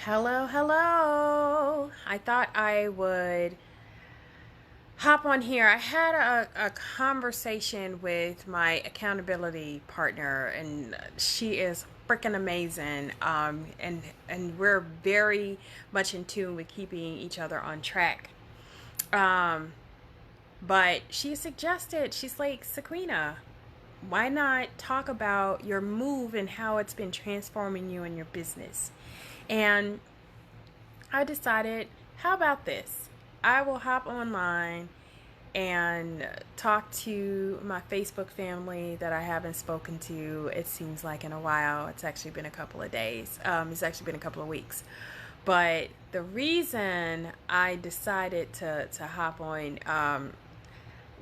Hello, hello. I thought I would hop on here. I had a conversation with my accountability partner, and she is freaking amazing. And we're very much in tune with keeping each other on track. Um, but she suggested, she's like, Sequina, why not talk about your move and how it's been transforming you and your business? And I decided, how about this? I will hop online and talk to my Facebook family that I haven't spoken to, it seems like, in a while. It's actually been a couple of days. It's actually been a couple of weeks. But the reason I decided to hop on,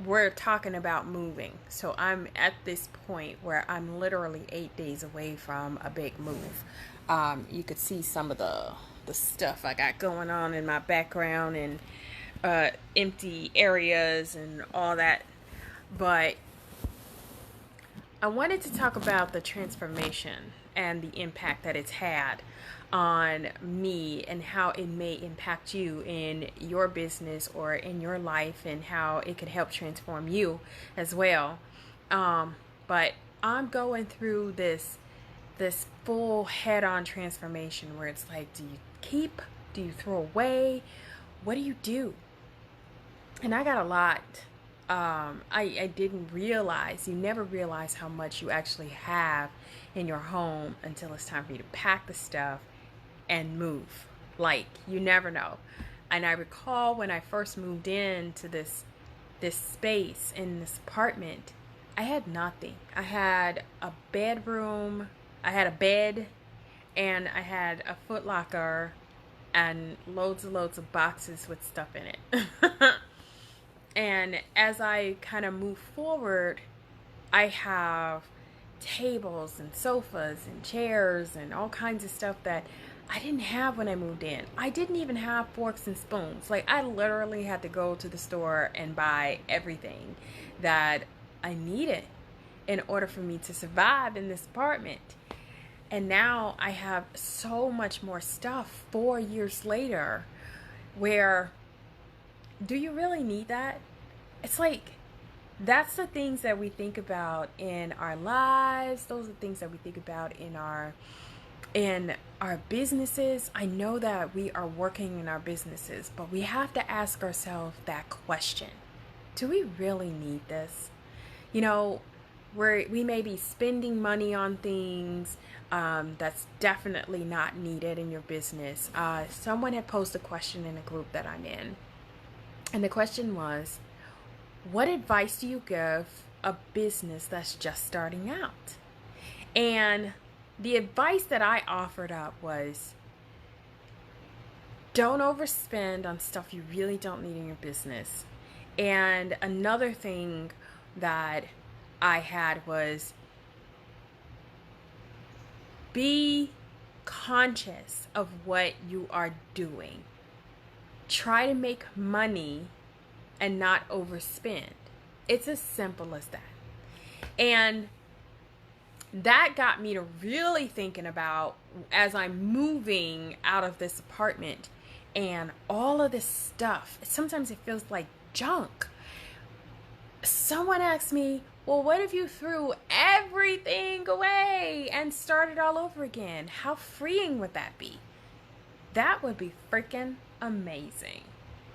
we're talking about moving. So I'm at this point where I'm literally 8 days away from a big move. You could see some of the stuff I got going on in my background and empty areas and all that. But I wanted to talk about the transformation and the impact that it's had on me and how it may impact you in your business or in your life and how it could help transform you as well. But I'm going through this full head-on transformation where it's like, do you keep? Do you throw away? What do you do? And I got a lot. I didn't realize, you never realize how much you actually have in your home until it's time for you to pack the stuff and move. Like, you never know. And I recall when I first moved into this space in this apartment, I had nothing. I had a bedroom, I had a bed, and I had a Foot Locker and loads of boxes with stuff in it. And as I kind of move forward, I have tables and sofas and chairs and all kinds of stuff that I didn't have when I moved in. I didn't even have forks and spoons. Like, I literally had to go to the store and buy everything that I needed in order for me to survive in this apartment. And now I have so much more stuff 4 years later, where do you really need that? It's like, that's the things that we think about in our lives. Those are the things that we think about in our businesses. I know that we are working in our businesses, but we have to ask ourselves that question. Do we really need this? You know, we may be spending money on things that's definitely not needed in your business. Someone had posted a question in a group that I'm in, and the question was, what advice do you give a business that's just starting out? And the advice that I offered up was, don't overspend on stuff you really don't need in your business. And another thing that I had was, be conscious of what you are doing. Try to make money and not overspend. It's as simple as that. And that got me to really thinking about, as I'm moving out of this apartment and all of this stuff, sometimes it feels like junk. Someone asked me, well, what if you threw everything away and started all over again? How freeing would that be? That would be freaking amazing.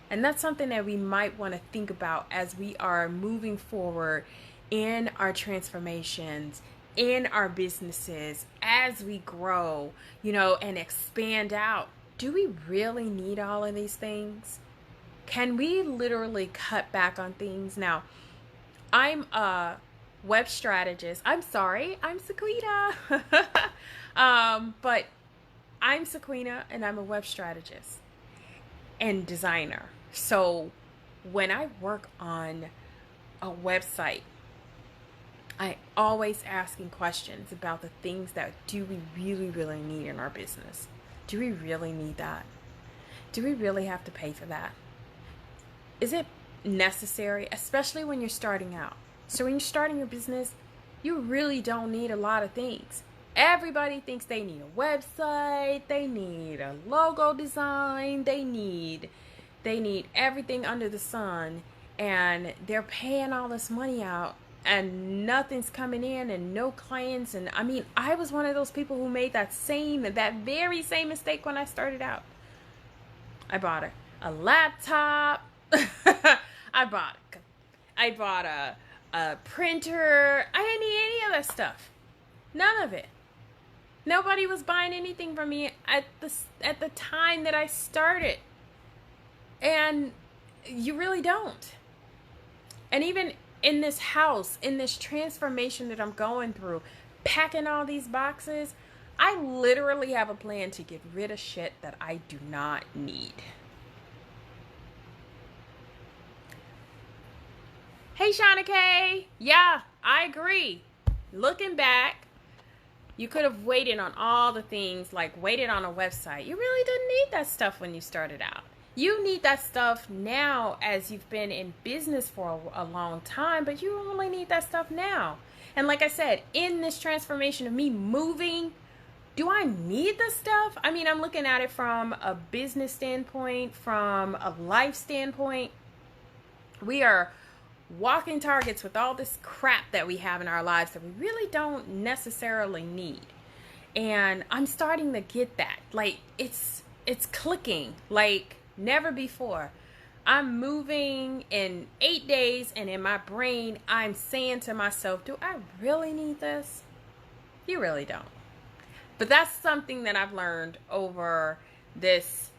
And that's something that we might want to think about as we are moving forward in our transformations, in our businesses, as we grow, and expand out. Do we really need all of these things? Can we literally cut back on things? Now, I'm a web strategist. I'm sorry, I'm Sequina. But I'm Sequina, and I'm a web strategist and designer. So when I work on a website, I always asking questions about the things that do we really, really need in our business. Do we really need that? Do we really have to pay for that? Is it necessary, especially when you're starting out? So when you're starting your business, you really don't need a lot of things. Everybody thinks they need a website, they need a logo design, they need everything under the sun, and they're paying all this money out and nothing's coming in and no clients. And I mean, I was one of those people who made that very same mistake when I started out. I bought a laptop. I bought a printer. I didn't need any of that stuff. None of it. Nobody was buying anything from me at the time that I started. And you really don't. And even in this house, in this transformation that I'm going through, packing all these boxes, I literally have a plan to get rid of shit that I do not need. Hey, Shauna K. Yeah, I agree. Looking back, you could have waited on all the things, like waited on a website. You really didn't need that stuff when you started out. You need that stuff now as you've been in business for a long time, but you only need that stuff now. And like I said, in this transformation of me moving, do I need this stuff? I mean, I'm looking at it from a business standpoint, from a life standpoint. We are walking targets with all this crap that we have in our lives that we really don't necessarily need. And I'm starting to get that. Like, it's clicking like never before. I'm moving in 8 days, and in my brain, I'm saying to myself, do I really need this? You really don't. But that's something that I've learned over this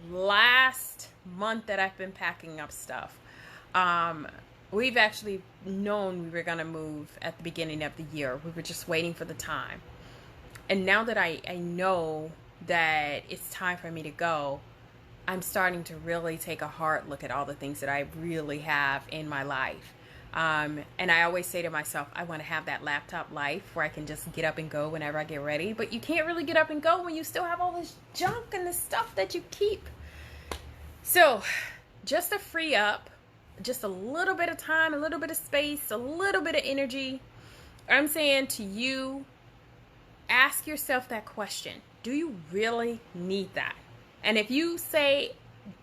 last month that I've been packing up stuff. We've actually known we were going to move at the beginning of the year. We were just waiting for the time. And now that I know that it's time for me to go, I'm starting to really take a hard look at all the things that I really have in my life. And I always say to myself, I want to have that laptop life where I can just get up and go whenever I get ready. But you can't really get up and go when you still have all this junk and the stuff that you keep. So just to free up just a little bit of time, a little bit of space, a little bit of energy, I'm saying to you, ask yourself that question. Do you really need that? And if you say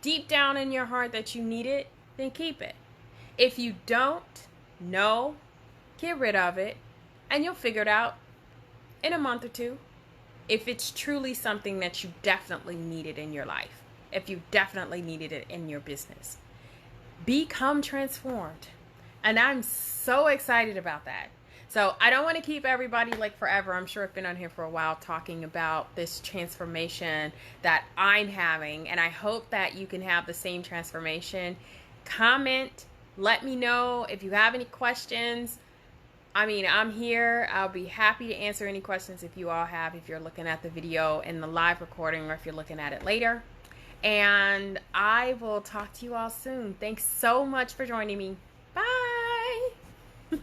deep down in your heart that you need it, then keep it. If you don't, no, get rid of it, and you'll figure it out in a month or two. If it's truly something that you definitely needed in your life, if you definitely needed it in your business, become transformed. And I'm so excited about that. So I don't want to keep everybody like forever. I'm sure I've been on here for a while talking about this transformation that I'm having, and I hope that you can have the same transformation. Comment, let me know if you have any questions. I mean, I'm here. I'll be happy to answer any questions if you all have, if you're looking at the video in the live recording or if you're looking at it later. And I will talk to you all soon. Thanks so much for joining me. Bye.